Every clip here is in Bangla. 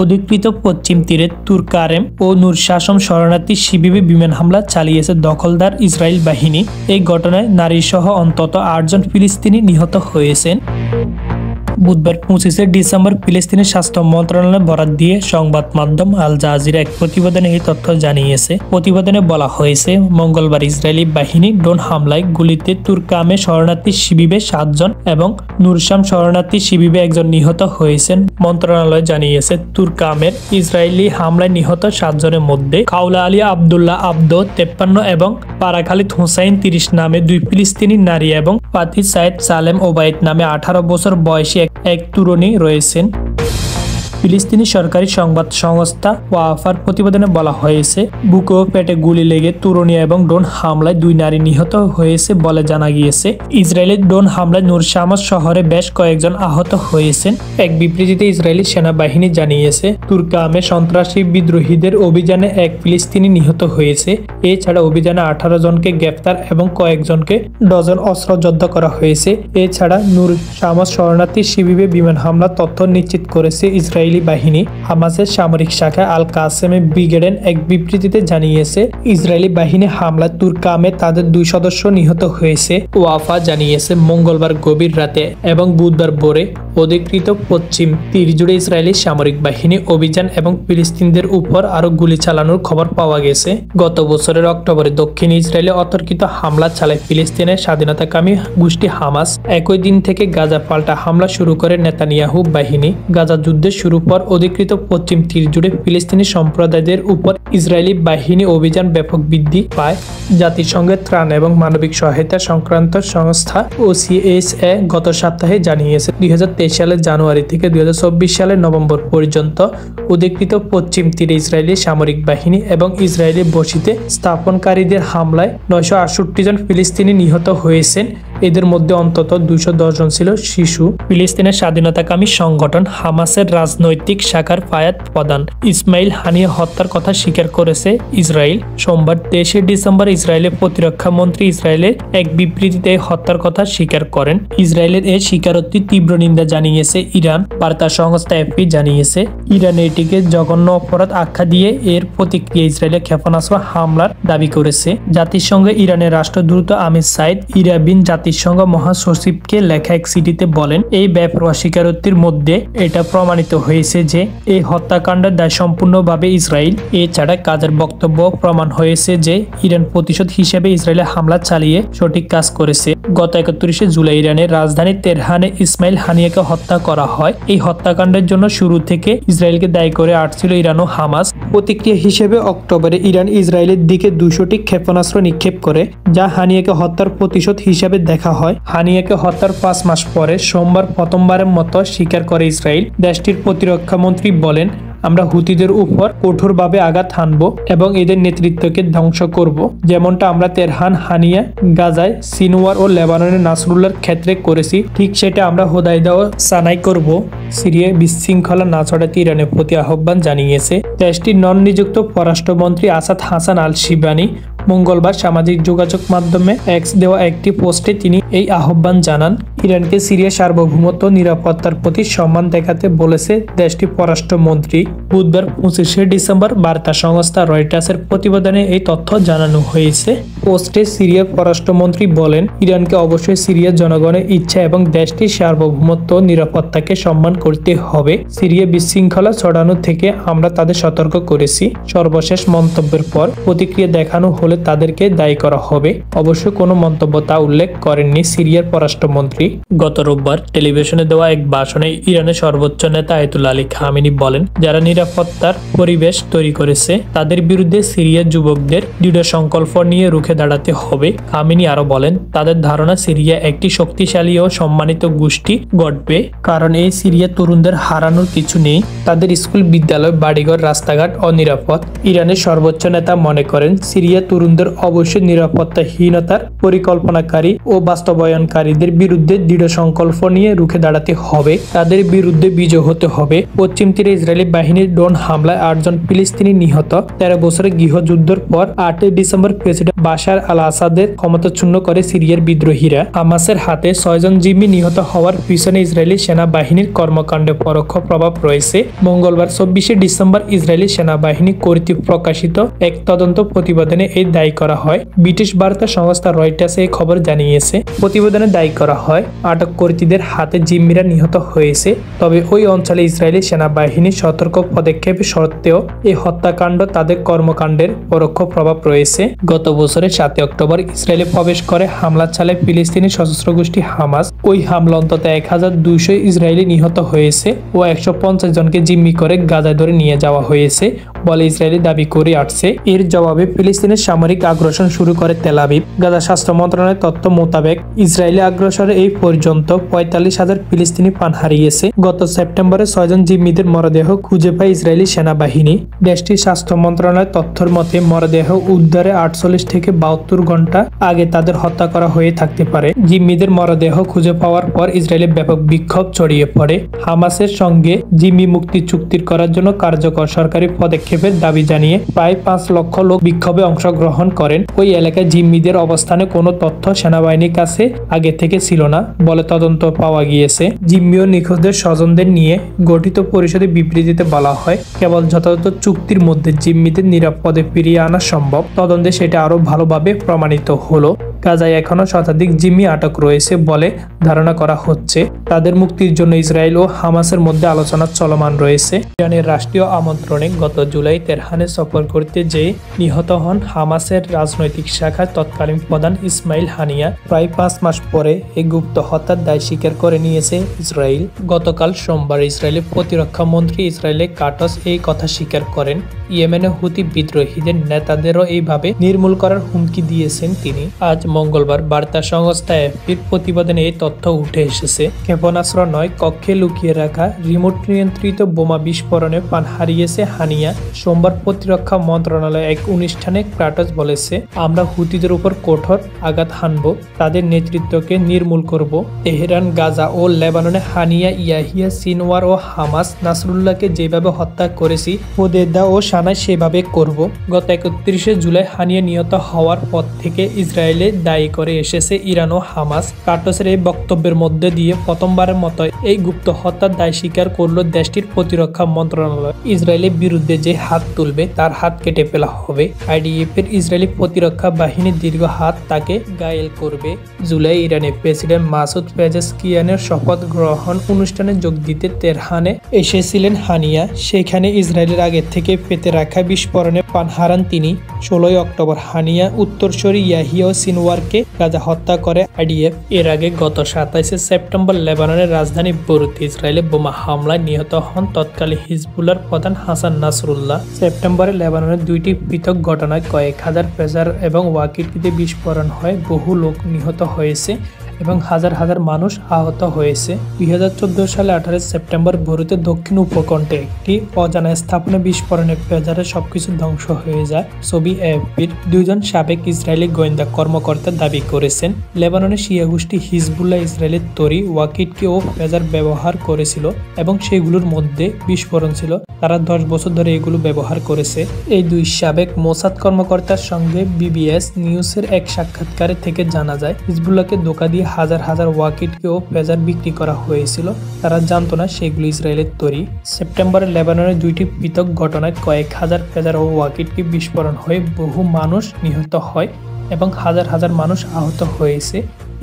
অধিকৃত পশ্চিম তীরে তুর্কারেম ও নূর শাসম শরণার্থী শিবিরে বিমান হামলা চালিয়েছে দখলদার ইসরায়েল বাহিনী। এই ঘটনায় নারীসহ অন্তত 8 জন ফিলিস্তিনি নিহত হয়েছেন। বুধবার 25 ডিসেম্বর ফিলিস্তিনের স্বাস্থ্য মন্ত্রণালয় বরাত দিয়ে সংবাদ মাধ্যম আল জাজিরা এক প্রতিবেদনে এই তথ্য জানিয়েছে। প্রতিবেদনে বলা হয়েছে, মঙ্গলবার ইসরায়েলি বাহিনী ড্রোন হামলায় গুলিতে তুর্কামে শরণার্থী শিবিরে 7 জন এবং নুরশাম শরণার্থী শিবিরে 1 জন নিহত হয়েছেন। মন্ত্রণালয় জানিয়েছে, তুর্কামের ইসরায়েলি হামলায় নিহত 7 জনের মধ্যে কাউলা আলী আবদুল্লাহ আব্দো 53 এবং পারাখালিদ হুসাইন 30 নামে 2 ফিলিস্তিনি নারী এবং পাতি সাইদ সালেম ওবায়েদ নামে 18 বছর বয়সী এক তরুণী রয়েছেন। ফিলিস্তিনি সরকারি সংবাদ সংস্থা ওয়াফার প্রতিবেদনে বলা হয়েছে, বুকে ও পেটে গুলি লেগে তরুণী এবং ড্রোন হামলায় 2 নারী নিহত হয়েছে বলে জানা গিয়েছে। ইসরায়েলের ড্রোন হামলায় নূর শামস শহরে বেশ কয়েকজন আহত হয়েছেন। এক বিবৃতিতে ইসরায়েলি সেনাবাহিনী জানিয়েছে, তুর্কামে সন্ত্রাসী বিদ্রোহীদের অভিযানে 1 ফিলিস্তিনি নিহত হয়েছে। এছাড়া অভিযানে 18 জনকে গ্রেফতার এবং কয়েকজনকে ডজন অস্ত্র জব্দ করা হয়েছে। এছাড়া নূর শামস শরণার্থী শিবিরে বিমান হামলা তথ্য নিশ্চিত করেছে ইসরায়েলি বাহিনী। হামাসের সামরিক শাখা আল কাসেমে ব্রিগেডের এক বিবৃতিতে জানিয়েছে, ইসরায়েলি বাহিনী হামলা তুর্কামে তাদের 2 সদস্য নিহত হয়েছে। ওয়াফা জানিয়েছে, মঙ্গলবার গভীর রাতে এবং বুধবার ভোরে অধিকৃত পশ্চিম তীর জুড়ে ইসরায়েলি সামরিক বাহিনী অভিযান এবং ফিলিস্তিনিদের উপর আরো গুলি চালানোর খবর পাওয়া গেছে। গত বছরের অক্টোবরে দক্ষিণ ইসরায়েলে অতর্কিত হামলা চালায় ফিলিস্তিনের স্বাধীনতাকামী গোষ্ঠী হামাস। একই দিন থেকে গাজা পাল্টা হামলা শুরু করে নেতানিয়াহু বাহিনী। গাজা যুদ্ধের শুরু পর অধিকৃত পশ্চিম তীর জুড়ে ফিলিস্তিনি সম্প্রদায়দের উপর ইসরায়েলি বাহিনী অভিযান ব্যাপক বৃদ্ধি পায়। জাতিসংঘের ত্রাণ এবং মানবিক সহায়তা সংক্রান্ত সংস্থা OCHA গত সপ্তাহে জানিয়েছে, 2023 সালের জানুয়ারি থেকে 2024 সালের নভেম্বর পর্যন্ত অধিকৃত পশ্চিম তীরে ইসরায়েলি সামরিক বাহিনী এবং ইসরায়েলি বসতিতে স্থাপনকারীদের হামলায় 968 জন ফিলিস্তিনি নিহত হয়েছেন। এদের মধ্যে অন্তত 210 জন ছিল শিশু। ফিলিস্তিনের স্বাধীনতাকামী সংগঠন হামাসের রাজনৈতিক শাখার ফায়াদ প্রধান ইসমাইল হানিয়া হত্যার কথা স্বীকার করেছে ইসরায়েল। সোমবার 23 ডিসেম্বর ইসরায়েলের প্রতিরক্ষা মন্ত্রী ইসরায়েলের এক বিবৃতিতে হত্যার কথা স্বীকার করেন। ইসরায়েলের এই স্বীকারোক্তি তীব্র নিন্দা জানিয়েছে ইরান। বার্তা সংস্থা AFP জানিয়েছে, ইরান এটিকে জঘন্য অপরাধ আখ্যা দিয়ে এর প্রতিক্রিয়া ইসরায়েলের ক্ষেপণাস্ত্র হামলার দাবি করেছে। জাতিসংঘে ইরানের রাষ্ট্রদূত আমির সাইদ ইরাবিন জাতিসংঘ মহাসচিবকে লেখা এক চিঠিতে বলেন, এই বেপরোয়া স্বীকারোক্তির মধ্যে এটা প্রমাণিত হয়েছে যে এই হত্যাকাণ্ডের দায় সম্পূর্ণভাবে ইসরায়েল। এছাড়া কাজের বক্তব্য প্রমাণ হয়েছে যে ইরান প্রতিশোধ হিসেবে ইসরায়েলে হামলা চালিয়ে সঠিক কাজ করেছে। গত 31 জুলাই ইরানের রাজধানী তেহরানে ইসমাইল হানিয়াকে হত্যা করা হয়। এই হত্যাকাণ্ডের জন্য শুরু থেকে ইসরায়েলকে দায়ী করে আসছিল ইরান ও হামাস। প্রতিক্রিয়া হিসেবে অক্টোবরে ইরান ইসরায়েলের দিকে 200টি ক্ষেপণাস্ত্র নিক্ষেপ করে, যা হানিয়াকে হত্যার প্রতিশোধ হিসেবে দেখা হয়। হানিয়াকে হত্যার 5 মাস পরে সোমবার প্রথমবারের মতো স্বীকার করে ইসরায়েল। দেশটির প্রতিরক্ষা মন্ত্রী বলেন, আমরা হুতিদের উপর কঠোরভাবে আঘাত হানব এবং এদের নেতৃত্বকে ধ্বংস করব, যেমনটা আমরা তেহরান, হানিয়া, গাজায়, সিনওয়ার ও লেবাননের নাসরুল্লাহর ক্ষেত্রে করেছি, ঠিক সেটা আমরা হোদাইদা ও সানাই করব। সিরিয়ায় বিশৃঙ্খলা না ছড়াতে ইরানের প্রতি আহ্বান জানিয়েছে দেশটির নন-নিযুক্ত পররাষ্ট্রমন্ত্রী আসাদ হাসান আল শিবানি। মঙ্গলবার সামাজিক যোগাযোগ মাধ্যমে এক্স দেওয়া একটি পোস্টে তিনি এই আহ্বান জানান। ইরানকে সিরিয়ার সার্বভৌমত্ব নিরাপত্তার প্রতি সম্মান দেখাতে বলেছে দেশটির পররাষ্ট্রমন্ত্রী। বুধবার 25 ডিসেম্বর বার্তা সংস্থা রয়টার্সের প্রতিবেদনে এই তথ্য জানানো হয়েছে। পোস্টে সিরিয়ার পররাষ্ট্রমন্ত্রী বলেন, ইরানকে অবশ্যই সিরিয়ার জনগণের ইচ্ছা এবং দেশটির সার্বভৌমত্ব নিরাপত্তাকে সম্মান করতে হবে। সিরিয়া বিশৃঙ্খলা ছড়ানো থেকে আমরা তাদের সতর্ক করেছি। সর্বশেষ মন্তব্যের পর প্রতিক্রিয়া দেখানো হলে তাদেরকে দায়ী করা হবে। অবশ্য কোনো মন্তব্য তা উল্লেখ করেননি সিরিয়ার পররাষ্ট্রমন্ত্রী। গত রোববার টেলিভিশনে দেওয়া এক ভাষণে ইরানের সর্বোচ্চ নেতা আয়াতুল্লাহ আলী খামেনি বলেন, যারা নিরাপত্তার পরিবেশ তৈরি করেছে তাদের বিরুদ্ধে সিরিয়ার যুবকদের দৃঢ় সংকল্প নিয়ে রুখে দাঁড়াতে হবে। খামেনি আরো বলেন, তাদের ধারণা সিরিয়া একটি শক্তিশালী ও সম্মানিত গোষ্ঠী গড়বে, কারণ এই সিরিয়া তরুণদের হারানোর কিছু নেই। তাদের স্কুল, বিদ্যালয়, বাড়িঘর, রাস্তাঘাট অনিরাপদ। ইরানের সর্বোচ্চ নেতা মনে করেন, সিরিয়া তরুণদের অবশ্যই নিরাপত্তাহীনতার পরিকল্পনাকারী ও বাস্তবায়নকারীদের বিরুদ্ধে বিরুদ্ধে দৃঢ় সংকল্প নিয়ে রুখে দাঁড়াতে হবে, তাদের বিরুদ্ধে বিজয় হতে হবে। পশ্চিম তীরে ইসরায়েলি বাহিনীর ড্রোন হামলায় 8 জন ফিলিস্তিনি নিহত। 13 বছরের গৃহযুদ্ধের পর 8 ডিসেম্বর প্রেসিডেন্ট বাশার আল আসাদের ক্ষমতাচ্যুত করে সিরিয়ার বিদ্রোহীরা। হামাসের হাতে 6 জন জিম্মি নিহত হওয়ার পিছনে ইসরায়েলি সেনাবাহিনীর কর্মকাণ্ডে পরোক্ষ প্রভাব রয়েছে। মঙ্গলবার 24 ডিসেম্বর ইসরায়েলি সেনাবাহিনী কর্তৃক প্রকাশিত এক তদন্ত প্রতিবেদনে এই দায়ী করা হয়। ব্রিটিশ বার্তা সংস্থা রয়টার্স এই খবর জানিয়েছে। প্রতিবেদনে দায়ী করা হয় আটককর্মীদের হাতে জিম্মিরা নিহত হয়েছে, তবে ওই অঞ্চলে ইসরায়েলি সেনাবাহিনীর সতর্ক পদক্ষেপ সত্ত্বেও এই হত্যাকাণ্ড তাদের কর্মকাণ্ডের পরোক্ষ প্রভাব রয়েছে। গত বছরের 7 অক্টোবর ইসরায়েলে প্রবেশ করে হামলা চালায় ফিলিস্তিনি সশস্ত্র গোষ্ঠী হামাস। ওই হামলা অন্তত 1200 ইসরায়েলি নিহত হয়েছে ও 150 জনকে জিম্মি করে গাজায় ধরে নিয়ে যাওয়া হয়েছে বলে ইসরায়েলি দাবি করে আসছে। এর জবাবে ফিলিস্তিনের সামরিক আগ্রাসন শুরু করে তেল আবিব। গাজা স্বাস্থ্য মন্ত্রণালয়ের তথ্য মোতাবেক ইসরায়েলি আগ্রাসনে এই পর্যন্ত 45,000 ফিলিস্তিনি প্রাণ হারিয়েছে। গত সেপ্টেম্বরে 6 জন জিম্মিদের মরদেহ খুঁজে পায় ইসরায়েলি সেনাবাহিনী। দেশটির স্বাস্থ্য মন্ত্রণালয়ের তথ্যের মতে মরদেহ উদ্ধারে 48 থেকে 72 ঘন্টা আগে তাদের হত্যা করা হয়ে থাকতে পারে। জিম্মিদের মরদেহ খুঁজে পাওয়ার পর ইসরায়েলে ব্যাপক বিক্ষোভ ছড়িয়ে পড়ে। হামাসের সঙ্গে জিম্মি মুক্তি চুক্তি করার জন্য কার্যকর সরকারি পদক্ষেপের দাবি জানিয়ে প্রায় 5 লক্ষ লোক বিক্ষোভে অংশগ্রহণ করেন। ওই এলাকায় জিম্মিদের অবস্থানে কোনো তথ্য সেনাবাহিনীর কাছে আগে থেকে ছিল না বলে তদন্ত পাওয়া গিয়েছে। জিম্মি ও নিখোঁজদের স্বজনদের নিয়ে গঠিত পরিষদের বিবৃতিতে বলা হয়, কেবল যথাযথ চুক্তির মধ্যে জিম্মিদের নিরাপদে ফিরিয়ে আনা সম্ভব। তদন্তে সেটা আরো ভালোভাবে প্রমাণিত হলো। গাজায় এখনো শতাধিক জিম্মি আটক রয়েছে বলে ধারণা করা হচ্ছে। তাদের মুক্তির জন্য ইসরায়েল ও হামাসের মধ্যে আলোচনা চলমান রয়েছে। ইরানের রাষ্ট্রীয় আমন্ত্রণে গত জুলাই তেহরানে সফর করতে যেয়ে নিহত হন হামাসের রাজনৈতিক শাখার তৎকালীন প্রধান ইসমাইল হানিয়া। প্রায় 5 মাস পরে এই গুপ্ত হত্যার দায় স্বীকার করে নিয়েছে ইসরায়েল। গতকাল সোমবার ইসরায়েলের প্রতিরক্ষা মন্ত্রী ইসরায়েলের কাটস এই কথা স্বীকার করেন। ইয়েমেনে হুতি বিদ্রোহীদের নেতাদেরও এইভাবে নির্মূল করার হুমকি দিয়েছেন তিনি। আজ মঙ্গলবার বার্তা সংস্থা এএফপির প্রতিবেদনে এই তথ্য উঠে এসেছে। ক্ষেপণাস্ত্র নয়, কক্ষে লুকিয়ে রাখা রিমোট নিয়ন্ত্রিত বোমা বিস্ফোরণে প্রাণ হারিয়েছে হানিয়া। সোমবার প্রতিরক্ষা মন্ত্রণালয় এক অনুষ্ঠানে ক্রাটস বলেছে, আমরা হুতিদের উপর কঠোর আঘাত হানব, তাদের নেতৃত্বকে নির্মূল করব। তেহরান, গাজা ও লেবাননে হানিয়া, ইয়াহিয়া সিনওয়ার ও হামাস নাসরুল্লাহকে যেভাবে হত্যা করেছি হোদেদা ও সানায় সেভাবে করব। গত 31 জুলাই হানিয়া নিহত হওয়ার পর থেকে ইসরায়েলে দায়ী করে এসেছে ইরান ও হামাস। কার্টসের এই বক্তব্যের মধ্যে দিয়ে প্রথমবারের মতো এই গুপ্ত হত্যার দায় স্বীকার করল দেশটির প্রতিরক্ষা মন্ত্রণালয়। ইসরায়েলের বিরুদ্ধে যে হাত তুলবে তার হাত কেটে ফেলা হবে। আইডিএফ এর ইসরায়েলি প্রতিরক্ষা বাহিনীর দীর্ঘ হাত তাকে ঘায়েল করবে। জুলাই ইরানের প্রেসিডেন্ট মাসুদ পেজেশকিয়ানের শপথ গ্রহণ অনুষ্ঠানে যোগ দিতে তেহরানে এসেছিলেন হানিয়া। সেখানে ইসরায়েলের আগে থেকে পেতে রাখা বিস্ফোরণে প্রাণ হারান তিনি। 16 অক্টোবর হানিয়া উত্তরসূরি ইয়াহিয়া ও সিনওয়ারকে গাজা হত্যা করে আইডিএফ। এর আগে গত 27 সেপ্টেম্বর লেবাননের রাজধানী বৈরুতে ইসরায়েলে বোমা হামলায় নিহত হন তৎকালীন হিজবুল্লাহর প্রধান হাসান নাসরুল্লাহ। সেপ্টেম্বরে লেবাননের 2টি পৃথক ঘটনায় কয়েক হাজার পেজার এবং ওয়াকিটকিতে বিস্ফোরণ হয়, বহু লোক নিহত হয়েছে এবং হাজার হাজার মানুষ আহত হয়েছে। 2014 সালে 18 সেপ্টেম্বর বৈরুতের দক্ষিণ উপকণ্ঠে একটি অজানা স্থাপনা বিস্ফোরণে পেজারে সবকিছু ধ্বংস হয়ে যায়। ছবি এএফপির। 2 জন সাবেক ইসরায়েলি গোয়েন্দা কর্মকর্তা দাবি করেছেন, লেবাননের শিয়া গোষ্ঠী হিজবুল্লাহ ইসরায়েলের তৈরি ওয়াকিটকি ও পেজার ব্যবহার করেছিল এবং সেগুলোর মধ্যে বিস্ফোরণ ছিল। তারা 10 বছর ধরে এগুলো ব্যবহার করেছে। এই 2 সাবেক মোসাদ কর্মকর্তার সঙ্গে বিবিএস নিউজের এক সাক্ষাৎকারে থেকে জানা যায়, হিজবুল্লাহকে ধোঁকা দিয়ে হাজার হাজার ওয়াকিটকি ও পেজার বিক্রি করা হয়েছিল। তারা জানতো না সেগুলো ইসরায়েলের তৈরি। সেপ্টেম্বরে লেবাননের 2টি পৃথক ঘটনায় কয়েক হাজার পেজার ও ওয়াকিটকি বিস্ফোরণ হয়ে বহু মানুষ নিহত হয় এবং হাজার হাজার মানুষ আহত হয়েছে।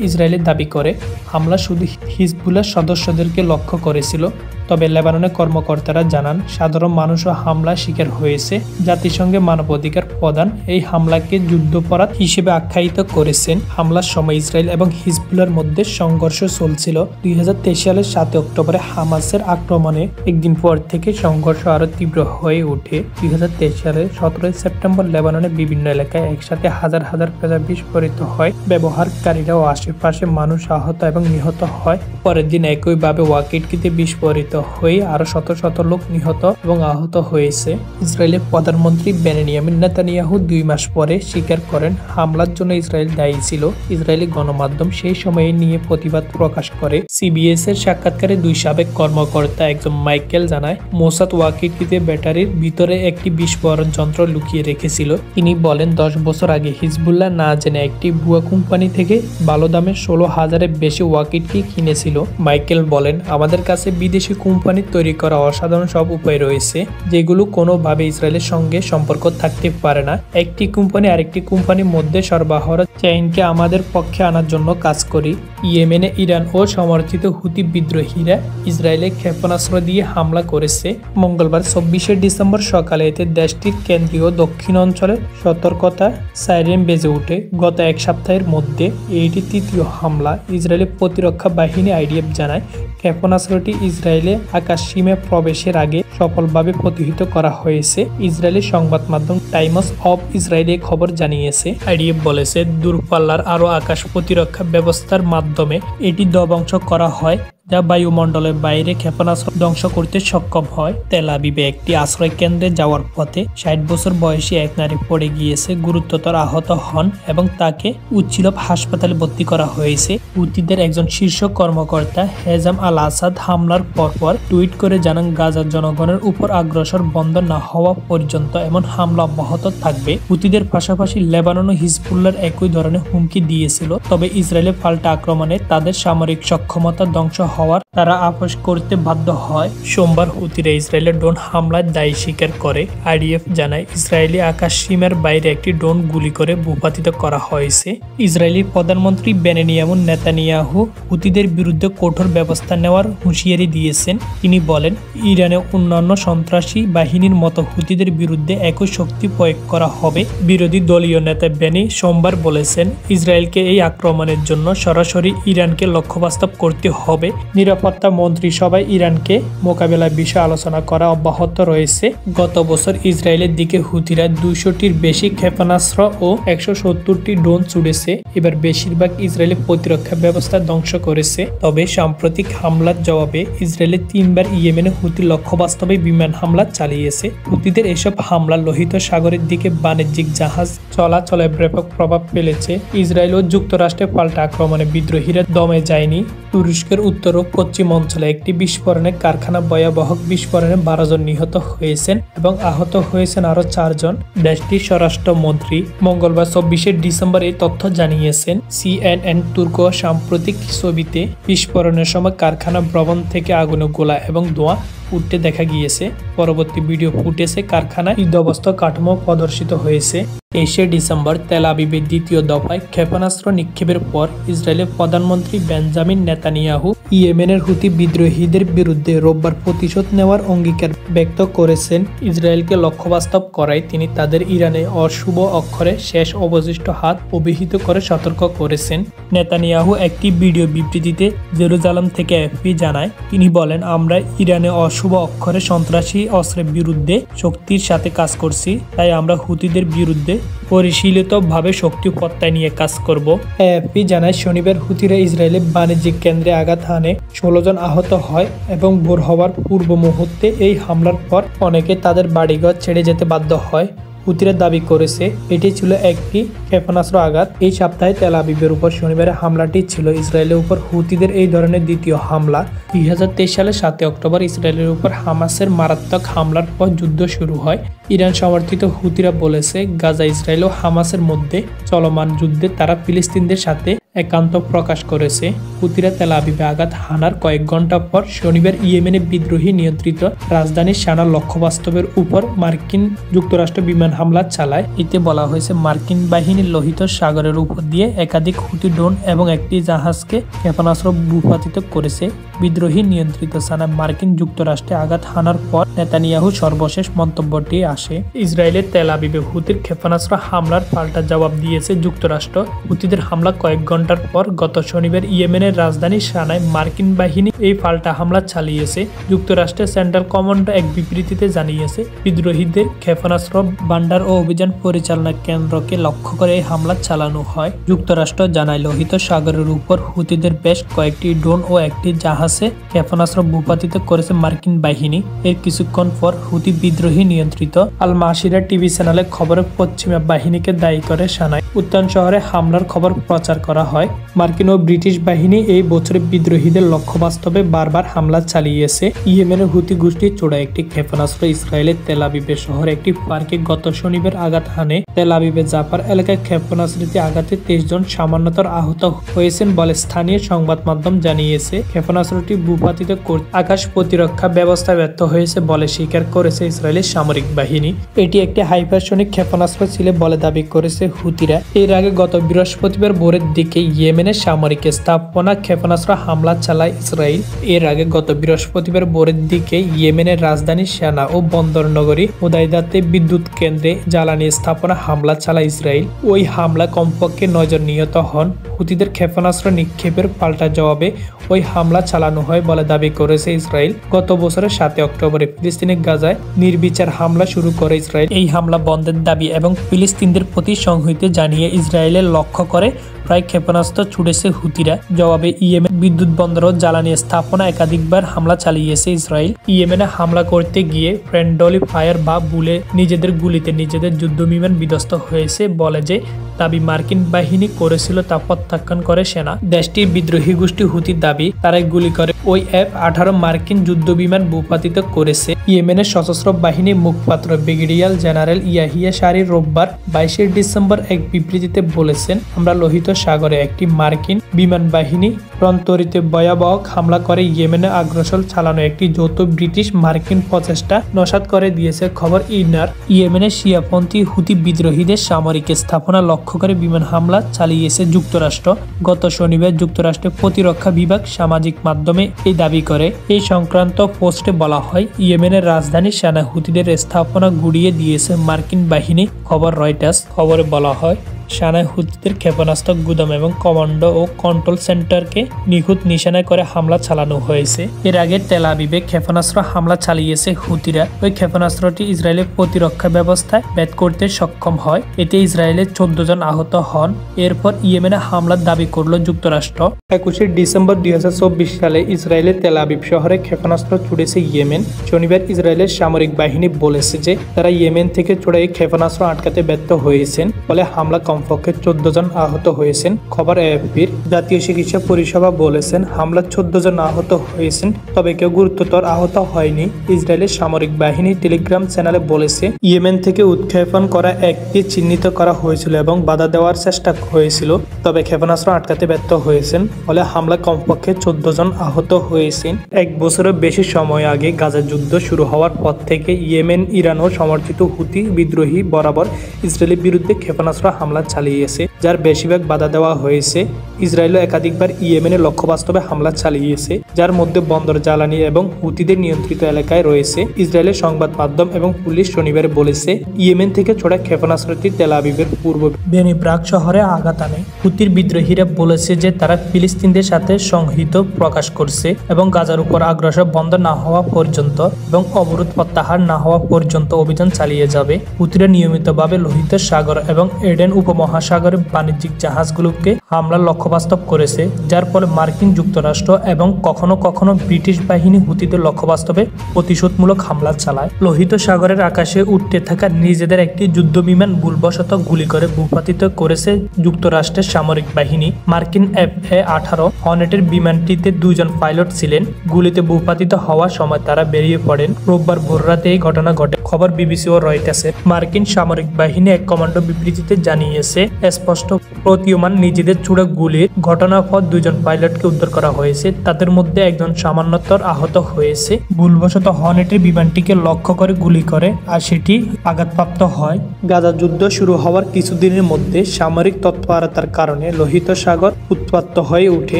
ইসরায়েলের দাবি করে হামলা শুধু হিজবুল্লাহ সদস্যদেরকে লক্ষ্য করেছিল, তবে লেবাননের কর্মকর্তারা জানান সাধারণ মানুষও হামলা শিকার হয়েছে। জাতিসংঘের মানবাধিকার প্রধান এই হামলাকে যুদ্ধাপরাধ হিসেবে আখ্যায়িত করেছেন। হামলার সময় ইসরায়েল এবং হিজবুল্লাহর মধ্যে সংঘর্ষ চলছিল। 2023 সালের 7 অক্টোবরে হামাসের আক্রমণে একদিন পর থেকে সংঘর্ষ আরো তীব্র হয়ে ওঠে। 2023 সালের 17 সেপ্টেম্বর লেবাননের বিভিন্ন এলাকায় একসাথে হাজার হাজার পেজা বিস্ফোরিত হয়। ব্যবহারকারীরাও আশেপাশে মানুষ আহত এবং নিহত হয়। পরের দিন একইভাবে ওয়াকিটকিতে বিস্ফোরিত প্রভাবিত হয়ে আরো শত শত লোক নিহত এবং আহত হয়েছে। ইসরায়েলের প্রধানমন্ত্রী বেনিয়ামিন নেতানিয়াহু 2 মাস পরে স্বীকার করেন হামলার জন্য ইসরায়েল দায়ী ছিল। ইসরায়েলি গণমাধ্যম সেই সময়ে নিয়ে প্রতিবাদ প্রকাশ করে। সিবিএস এর সাক্ষাৎকারে 2 সাবেক কর্মকর্তা একজন মাইকেল জানায় মোসাদ ওয়াকিটিতে ব্যাটারির ভিতরে একটি বিস্ফোরণ যন্ত্র লুকিয়ে রেখেছিল। তিনি বলেন 10 বছর আগে হিজবুল্লাহ না জেনে একটি ভুয়া কোম্পানি থেকে ভালো দামে 16,000-এর বেশি ওয়াকিটকি কিনেছিল। মাইকেল বলেন আমাদের কাছে বিদেশি কোম্পানির তৈরি করা অসাধারণ সব উপায় রয়েছে যেগুলো কোনোভাবে ইসরায়েলের সঙ্গে সম্পর্ক থাকতে পারে না। একটি কোম্পানি আরেকটি কোম্পানির মধ্যে সরবরাহের চেইনকে আমাদের পক্ষে আনার জন্য কাজ করি। ইয়েমেনে ইরান ও সমর্থিত হুতি বিদ্রোহীরা ইসরায়েলে ক্ষেপণাস্ত্র দিয়ে হামলা করেছে। মঙ্গলবার 24শে ডিসেম্বর সকালে এতে দেশটির কেন্দ্রীয় দক্ষিণ অঞ্চলে সতর্কতা সাইরেন বেজে ওঠে। গত এক সপ্তাহের মধ্যে এটি তৃতীয় হামলা। ইসরায়েলি প্রতিরক্ষা বাহিনী আইডিএফ জানায় ক্ষেপণাস্ত্রটি ইসরায়েলে আকাশ সীমায় প্রবেশের আগে সফলভাবে প্রতিহত করা হয়েছে। ইসরায়েলি সংবাদ মাধ্যম টাইমস অফ ইসরায়েল এই খবর জানিয়েছে। আইডিএফ বলেছে দূরপাল্লার আরও আকাশ প্রতিরক্ষা ব্যবস্থার মাধ্যমে এটি ধ্বংস করা হয় যা বায়ুমণ্ডলের বাইরে ক্ষেপণাস্ত্র ধ্বংস করতে সক্ষম হয়। তেল আবিবে একটি আশ্রয় কেন্দ্রে যাওয়ার পথে 60 বছর বয়সী এক নারী পড়ে গিয়েছে, গুরুতর আহত হন এবং তাকে উচ্চিলব হাসপাতালে ভর্তি করা হয়েছে। হুতিদের একজন শীর্ষ কর্মকর্তা হেজাম আল আসাদ হামলার পরপর টুইট করে জানান গাজার জনগণের উপর আগ্রাসন বন্ধ না হওয়া পর্যন্ত এমন হামলা অব্যাহত থাকবে। হুতিদের পাশাপাশি লেবানন ও হিজবুল্লাহর একই ধরনের হুমকি দিয়েছিল, তবে ইসরায়েলের পাল্টা আক্রমণে তাদের সামরিক সক্ষমতা ধ্বংস হওয়ার তারা আপোষ করতে বাধ্য হয়। সোমবার হুতিরা ইসরায়েলের ড্রোন হামলার দায়ী স্বীকার করে। আইডিএফ জানায় ইসরায়েলি আকাশ সীমার বাইরে একটি ড্রোন গুলি করে ভূপাতিত করা হয়েছে। ইসরায়েলি প্রধানমন্ত্রী বেনিয়ামিন নেতানিয়াহু হুতিদের বিরুদ্ধে কঠোর ব্যবস্থা নেওয়ার হুঁশিয়ারি দিয়েছেন। তিনি বলেন ইরানে অন্যান্য সন্ত্রাসী বাহিনীর মতো হুতিদের বিরুদ্ধে একই শক্তি প্রয়োগ করা হবে। বিরোধী দলীয় নেতা বেনি সোমবার বলেছেন ইসরায়েলকে এই আক্রমণের জন্য সরাসরি ইরানকে লক্ষ্যবাস্তব করতে হবে। নিরাপত্তা মন্ত্রিসভায় ইরানকে মোকাবেলার বিষয়ে আলোচনা করা অব্যাহত রয়েছে। গত বছর ইসরায়েলের দিকে হুতিরা 200টির বেশি ক্ষেপণাস্ত্র ও 170টি ড্রোন ছুড়েছে। এবার বেশিরভাগ ইসরায়েলি প্রতিরক্ষা ব্যবস্থা ধ্বংস করেছে। তবে সাম্প্রতিক হামলার জবাবে ইসরায়েলে 3বার ইয়েমেনে হুতি লক্ষ্যবাস্তবে বিমান হামলা চালিয়েছে। হুতিদের এসব হামলা লোহিত সাগরের দিকে বাণিজ্যিক জাহাজ চলাচলে ব্যাপক প্রভাব ফেলেছে। ইসরায়েল ও যুক্তরাষ্ট্রের পাল্টা আক্রমণে বিদ্রোহীরা দমে যায়নি। তুরস্কের উত্তর ও পশ্চিম অঞ্চলে একটি বিস্ফোরণে কারখানা ভয়াবহ বিস্ফোরণে 12 জন নিহত হয়েছেন এবং আহত হয়েছেন আরো 4 জন। দেশটির স্বরাষ্ট্রমন্ত্রী মঙ্গলবার 24শে ডিসেম্বর এই তথ্য জানিয়েছেন। সিএনএন তুর্ক সাম্প্রতিক ছবিতে বিস্ফোরণের সময় কারখানা ভবন থেকে আগুনে গোলা এবং ধোঁয়া উঠতে দেখা গিয়েছে। পরবর্তী ভিডিও ফুটেজে কারখানায় বিধ্বস্ত কাঠামো প্রদর্শিত হয়েছে। 23শে ডিসেম্বর তেল আবিবের দ্বিতীয় দফায় ক্ষেপণাস্ত্র নিক্ষেপের পর ইসরায়েলের প্রধানমন্ত্রী বেঞ্জামিন নেতানিয়াহু ইয়েমেনের হুতি বিদ্রোহীদের বিরুদ্ধে রোববার প্রতিশোধ নেওয়ার অঙ্গীকার ব্যক্ত করেছেন। ইসরায়েলকে লক্ষ্যবাস্তব করায় তিনি তাদের ইরানে অশুভ অক্ষরে শেষ অবশিষ্ট হাত অভিহিত করে সতর্ক করেছেন। নেতানিয়াহু একটি ভিডিও বিবৃতিতে জেরুজালেম থেকে এফপি জানায়, তিনি বলেন আমরা ইরানে অশুভ অক্ষরে সন্ত্রাসী অস্ত্রের বিরুদ্ধে শক্তির সাথে কাজ করছি, তাই আমরা হুতিদের বিরুদ্ধে পরিশীলিতভাবে শক্তি প্রত্যয় নিয়ে কাজ করব। এএফপি জানায় শনিবার হুতিরা ইসরায়েলের বাণিজ্যিক কেন্দ্রে আঘাত হানে 16 জন আহত হয় এবং ভোর হওয়ার পূর্ব মুহূর্তে এই হামলার পর অনেকে তাদের বাড়িঘর ছেড়ে যেতে বাধ্য হয়। হুতিরা দাবি করেছে এটি ছিল একটি ক্ষেপণাস্ত্র আঘাত। এই সপ্তাহে তেল আবিবের উপর শনিবারের হামলাটি ছিল ইসরায়েলের উপর হুতিদের এই ধরনের দ্বিতীয় হামলা। 2023 সালের 7 অক্টোবর ইসরায়েলের উপর হামাসের মারাত্মক হামলার পর যুদ্ধ শুরু হয়। ইরান সমর্থিত হুতিরা বলেছে গাজা ইসরায়েল ও হামাসের মধ্যে চলমান যুদ্ধে তারা ফিলিস্তিনদের সাথে একান্ত প্রকাশ করেছে। হুতিরা তেল আবিবে আঘাত হানার কয়েক ঘন্টা পর শনিবার ইয়েমেনে বিদ্রোহী নিয়ন্ত্রিত রাজধানী সানা লক্ষ্যবাস্তবের উপর মার্কিন যুক্তরাষ্ট্র বিমান হামলা চালায়। এতে বলা হয়েছে মার্কিন বাহিনী লোহিত সাগরের উপর দিয়ে একাধিক হুতি ড্রোন এবং একটি জাহাজকে ক্ষেপণাস্ত্র ভূপাতিত করেছে। বিদ্রোহী নিয়ন্ত্রিত সানা মার্কিন যুক্তরাষ্ট্রে আঘাত হানার পর নেতানিয়াহু সর্বশেষ মন্তব্যটি আসে। ইসরায়েলের তেল আবিবে হুতির ক্ষেপণাস্ত্র হামলার পাল্টা জবাব দিয়েছে যুক্তরাষ্ট্র। হুতিদের হামলা কয়েক ঘন্টা ঘন্টার পর গত শনিবার ইয়েমেনের রাজধানী সানায় মার্কিন বাহিনী এই পাল্টা হামলা চালিয়েছে। যুক্তরাষ্ট্রের সেন্ট্রাল কমান্ড এক বিবৃতিতে জানিয়েছে, বিদ্রোহীদের ক্ষেপণাস্ত্র ভান্ডার ও অভিযান পরিচালনা কেন্দ্রকে লক্ষ্য করে এই হামলা চালানো হয়। যুক্তরাষ্ট্র জানায়, লোহিত সাগরের উপর হুতিদের বেশ কয়েকটি ড্রোন ও একটি জাহাজে ক্ষেপণাস্ত্র ভূপাতিত করেছে মার্কিন বাহিনী। এর কিছুক্ষণ পর হুতি বিদ্রোহী নিয়ন্ত্রিত আল মাসিরা টিভি চ্যানেলে খবরে পশ্চিমা বাহিনীকে দায়ী করে সানায় উত্তান শহরে হামলার খবর প্রচার করা হয়। মার্কিন ও ব্রিটিশ বাহিনী এই বছরে বিদ্রোহীদের লক্ষ্য বাস্তবে বারবার হামলা চালিয়েছে। ইয়েমেনের হুতি গোষ্ঠী চোরা একটি ক্ষেপণাস্ত্র ইসরায়েলের তেল আবিবের শহরে একটি পার্কে গত শনিবার আঘাত হানে। তেল আবিবের জাপার এলাকায় ক্ষেপণাস্ত্রটি আঘাতে 23 জন সামান্যতর আহত হয়েছেন বলে স্থানীয় সংবাদ মাধ্যম জানিয়েছে। ক্ষেপণাস্ত্রটি ভূপাতিত করতে আকাশ প্রতিরক্ষা ব্যবস্থা ব্যর্থ হয়েছে বলে স্বীকার করেছে ইসরায়েলের সামরিক বাহিনী। এটি একটি হাইপারসনিক ক্ষেপণাস্ত্র ছিল বলে দাবি করেছে হুতিরা। এর আগে গত বৃহস্পতিবার ভোরের দিকে ইয়েমেনের সামরিক স্থাপনা ক্ষেপণাস্ত্র হামলা চালায় ইসরায়েল। এর আগে গত বৃহস্পতিবার ভোরের দিকে ইয়েমেনের রাজধানী সানা ও বন্দর নগরী হুদাইদাতে বিদ্যুৎ কেন্দ্রে জ্বালানি স্থাপনা হামলা চালায় ইসরায়েল। ওই হামলা কমপক্ষে 9 জন নিহত হন। হুতিদের ক্ষেপণাস্ত্র নিক্ষেপের পাল্টা জবাবে ওই হামলা চালানো হয় বলে দাবি করেছে ইসরায়েল। গত বছরের 7 অক্টোবরে ফিলিস্তিনের গাজায় নির্বিচার হামলা শুরু করে ইসরায়েল। এই হামলা বন্ধের দাবি এবং ফিলিস্তিনদের প্রতি সংহতি জানিয়ে ইসরায়েলের লক্ষ্য করে প্রায় ক্ষেপণাস্ত্র ছুড়েছে হুতিরা। জবাবে ইয়েমেন বিদ্যুৎ বন্দর ও জ্বালানি স্থাপনা একাধিকবার হামলা চালিয়েছে ইসরায়েল। ইয়েমেনে হামলা করতে গিয়ে ফ্রেন্ডলি ফায়ার বা বুলে নিজেদের গুলিতে নিজেদের যুদ্ধবিমান বিধ্বস্ত হয়েছে বলে যে দাবি মার্কিন বাহিনী করেছিল তা প্রত্যাখ্যান করে সেনা। দেশটির বিদ্রোহী গোষ্ঠী হুতির দাবি, তারাই গুলি করে ওই F-18 মার্কিন যুদ্ধবিমান ভূপাতিত করেছে। ইয়েমেনের সশস্ত্র বাহিনীর মুখপাত্র ব্রিগেডিয়ার জেনারেল ইয়াহিয়া সারি রোববার 22 ডিসেম্বর এক বিবৃতিতে বলেছেন, আমরা লোহিত সাগরে একটি মার্কিন বিমান বাহিনী রন্তরিতে ভয়াবহ হামলা করে ইয়েমেনে আগ্রাসন চালানো একটি যৌথ ব্রিটিশ মার্কিন প্রচেষ্টা নস্যাৎ করে দিয়েছে। খবর ইনার। ইয়েমেনের শিয়াপন্থী হুতি বিদ্রোহীদের সামরিক স্থাপনা লক্ষ্য করে বিমান হামলা চালিয়েছে যুক্তরাষ্ট্র। গত শনিবার যুক্তরাষ্ট্রের প্রতিরক্ষা বিভাগ সামাজিক মাধ্যমে এই দাবি করে। এই সংক্রান্ত পোস্টে বলা হয়, ইয়েমেনের রাজধানী সানা হুতিদের স্থাপনা গুড়িয়ে দিয়েছে মার্কিন বাহিনী। খবর রয়টার্স। খবরে বলা হয়, সানায় হুতিদের ক্ষেপণাস্ত্র গুদাম এবং কমান্ডো ও কন্ট্রোল সেন্টারকে নিখুঁত নিশানায় করে হামলা চালানো হয়েছে। এর আগে তেল আবিবে ক্ষেপণাস্ত্র হামলা চালিয়েছে হুতিরা। ওই ক্ষেপণাস্ত্রটি ইসরায়েলের প্রতিরক্ষা ব্যবস্থায় ভেদ করতে সক্ষম হয়। এতে ইসরায়েলের 14 জন আহত হন। এরপর ইয়েমেনে হামলার দাবি করল যুক্তরাষ্ট্র। 21 ডিসেম্বর 2024 সালে ইসরায়েলের তেল আবিব শহরে ক্ষেপণাস্ত্র ছুড়েছে ইয়েমেন। শনিবার ইসরায়েলের সামরিক বাহিনী বলেছে যে তারা ইয়েমেন থেকে ছোড়া এই ক্ষেপণাস্ত্র আটকাতে ব্যর্থ হয়েছেন, ফলে হামলা কমপক্ষে 14 জন আহত হয়েছেন। খবর AFPর। জাতীয় চিকিৎসা পরিষেবা বলেছেন, হামলায় 14 জন আহত হয়েছেন, তবে কেউ গুরুতর আহত হয়নি। ইসরায়েলের সামরিক বাহিনী টেলিগ্রাম চ্যানেলে বলেছে, ইয়েমেন থেকে উৎক্ষেপণ করা একটি চিহ্নিত করা হয়েছিল এবং বাধা দেওয়ার চেষ্টা হয়েছিল, তবে ক্ষেপণাস্ত্র আটকাতে ব্যর্থ হয়েছেন, ফলে হামলা কমপক্ষে 14 জন আহত হয়েছেন। 1 বছরের বেশি সময় আগে গাজা যুদ্ধ শুরু হওয়ার পর থেকে ইয়েমেন ইরান ও সমর্থিত হুতি বিদ্রোহী বরাবর ইসরায়েলের বিরুদ্ধে ক্ষেপণাস্ত্র হামলা চালিয়েছে, যার বেশিরভাগ বাধা দেওয়া হয়েছে। ইসরায়েলও একাধিকবার ইয়েমেনের লক্ষ্য বাস্তবে হামলা চালিয়েছে, যার মধ্যে বন্দর, জ্বালানি এবং হুতিদের নিয়ন্ত্রিত এলাকায় রয়েছে। ইসরায়েলের সংবাদ মাধ্যম এবং পুলিশ শনিবার বলেছে, ইয়েমেন থেকে ছোড়া ক্ষেপণাস্ত্রটি তেল আবিবের পূর্ব বেনি ব্রাক শহরে আঘাত আনে। হুতির বিদ্রোহীরা বলেছে যে তারা ফিলিস্তিনদের সাথে সংহতি প্রকাশ করছে এবং গাজার উপর আগ্রাসন বন্ধ না হওয়া পর্যন্ত এবং অবরোধ প্রত্যাহার না হওয়া পর্যন্ত অভিযান চালিয়ে যাবে। হুতিরা নিয়মিতভাবে লোহিত সাগর এবং এডেন উপমহাসাগরের বাণিজ্যিক জাহাজগুলোকে হামলার লক্ষ্যবাস্তব করেছে, যার ফলে মার্কিন যুক্তরাষ্ট্র এবং কখনো কখনো ব্রিটিশ বাহিনী হুতিদের লক্ষ্যবাস্তবে প্রতিশোধমূলক হামলা চালায়। লোহিত সাগরের আকাশে উঠতে থাকা নিজেদের একটি যুদ্ধবিমান ভুলবশত গুলি করে ভূপাতিত করেছে যুক্তরাষ্ট্রের সামরিক বাহিনী। মার্কিন F-18 হর্নেটের বিমানটিতে 2 জন পাইলট ছিলেন। গুলিতে ভূপাতিত হওয়ার সময় তারা বেরিয়ে পড়েন। রোববার ভোররাতে এই ঘটনা ঘটে। খবর BBC ও রয়টার্সের। মার্কিন সামরিক বাহিনী এক কমান্ডো বিবৃতিতে জানিয়েছে, স্পষ্ট প্রতীয়মান নিজেদের ছুড়ে গুলির ঘটনার পর 2 জন পাইলটকে উদ্ধার করা হয়েছে। তাদের মধ্যে একজন সামান্যতর আহত হয়েছে। ভুলবশত হর্নেটের বিমানটিকে লক্ষ্য করে গুলি করে আর সেটি আঘাতপ্রাপ্ত হয়। গাজা যুদ্ধ শুরু হওয়ার কিছুদিনের মধ্যে সামরিক তৎপরতার কারণে লোহিত সাগর উত্তপ্ত হয়ে ওঠে।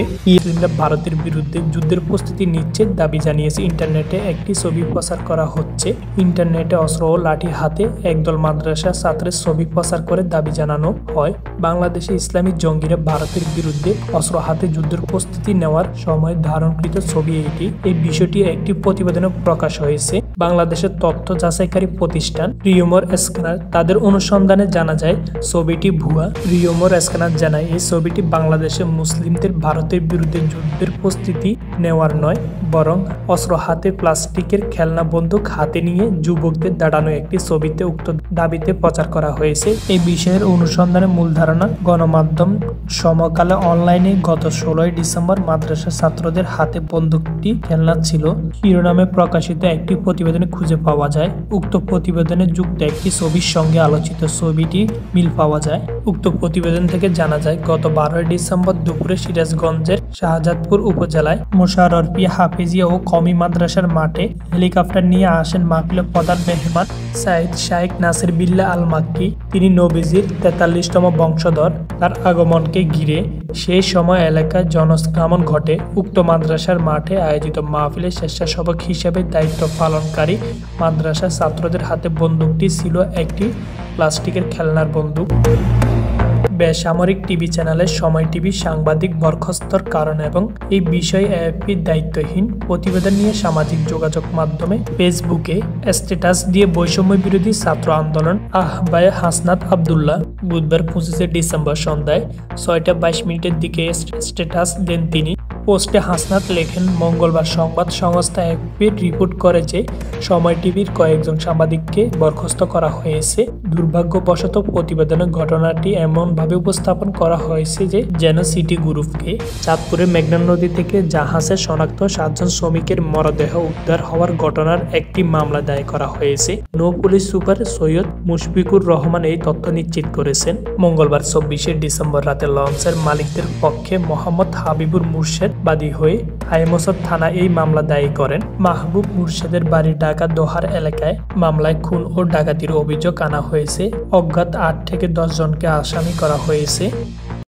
ইসরায়েল ভারতের বিরুদ্ধে যুদ্ধের প্রস্তুতি নিচ্ছে দাবি জানিয়েছে। ইন্টারনেটে একটি ছবি প্রচার করা হচ্ছে। ইন্টারনেটে অস্ত্র ও লাঠি হাতে একদল মাদ্রাসা ছাত্রের ছবি প্রচার করে দাবি জানানো হয়। বাংলাদেশে ইসলামী জঙ্গিরা ভারতের বিরুদ্ধে অস্ত্র হাতে যুদ্ধের প্রস্তুতি নেওয়ার সময় ধারণকৃত ছবি এটি। এই বিষয়টি একটি প্রতিবেদনে প্রকাশ হয়েছে। বাংলাদেশের তথ্য যাচাইকারী প্রতিষ্ঠান রিউমার স্ক্যানার তাদের অনুসন্ধানে জানা যায় ছবিটি ভুয়া। রিউমার স্ক্যানার জানায় এই ছবিটি বাংলাদেশের মুসলিমদের ভারতের বিরুদ্ধে যুদ্ধের প্রস্তুতি নেওয়ার নয়, বরং অস্ত্র হাতে প্লাস্টিকের খেলনা বন্দুক হাতে নিয়ে যুবকদের দাঁড়ানো একটি ছবিতে উক্ত দাবিতে প্রচার করা হয়েছে। এই বিষয়ের অনুসন্ধানে মূল ধারণা গণমাধ্যম সমকালে অনলাইনে গত 16 ডিসেম্বর মাদ্রাসা ছাত্রদের হাতে বন্দুকটি খেলনা ছিল শিরোনামে প্রকাশিত একটি প্রতিবেদনে খুঁজে পাওয়া যায়। উক্ত প্রতিবেদনে যুক্ত একটি ছবির সঙ্গে আলোচিত ছবিটি মিল পাওয়া যায়। উক্ত প্রতিবেদন থেকে জানা যায় গত 12 ডিসেম্বর দুপুরে সিরাজগঞ্জের শাহজাদপুর উপজেলায় মোশাররফিয়া হাফেজিয়া ও কওমি মাদ্রাসার মাঠে হেলিকপ্টার নিয়ে আসেন মাহফিলের প্রধান মেহমান সাইদ শাইখ নাসির বিল্লাহ আল মাক্কি। তিনি নবীজির 43তম বংশধর। তার আগমনকে ঘিরে সেই সময় এলাকায় জনস্কামন ঘটে। উক্ত মাদ্রাসার মাঠে আয়োজিত মাহফিলে স্বেচ্ছাসেবক হিসেবে দায়িত্ব পালনকারী মাদ্রাসার ছাত্রদের হাতে বন্দুকটি ছিল একটি প্লাস্টিকের খেলনার বন্দুক। বেসামরিক টিভি চ্যানেলের সময় টিভি সাংবাদিক বরখাস্তর কারণ এবং এই বিষয়ে এএফপির দায়িত্বহীন প্রতিবেদন নিয়ে সামাজিক যোগাযোগ মাধ্যমে ফেসবুকে স্ট্যাটাস দিয়ে বৈষম্য বিরোধী ছাত্র আন্দোলন আহ্বায়ক হাসনাত আবদুল্লাহ বুধবার 25 ডিসেম্বর সন্ধ্যায় 6:22 দিকে স্ট্যাটাস দেন তিনি। পোস্টে হাসনাত লেখেন, মঙ্গলবার সংবাদ সংস্থা এএফপি রিপোর্ট করে যে সময় টিভির কয়েকজন সাংবাদিককে বরখাস্ত করা হয়েছে। দুর্ভাগ্যবশত প্রতিবেদনের ঘটনাটি এমনভাবে উপস্থাপন করা হয়েছে যে যেন সিটি গ্রুপকে চাঁদপুরের মেঘনা নদী থেকে জাহাজে শনাক্ত 7 জন শ্রমিকের মরদেহ উদ্ধার হওয়ার ঘটনার একটি মামলা দায়ের করা হয়েছে। নৌ পুলিশ সুপার সৈয়দ মুশফিকুর রহমান এই তথ্য নিশ্চিত করেছেন। মঙ্গলবার 24 ডিসেম্বর রাতে লঞ্চের মালিকদের পক্ষে মোহাম্মদ হাবিবুর মুর্শেদ বাদী হয়ে হাইমসদ থানায় এই মামলা দায়ের করেন। মাহবুব মুর্শেদের বাড়ি ঢাকা দোহার এলাকায়। মামলায় খুন ও ডাকাতির অভিযোগ আনা হয়েছে। অজ্ঞাত 8 থেকে 10 জনকে আসামি করা হয়েছে।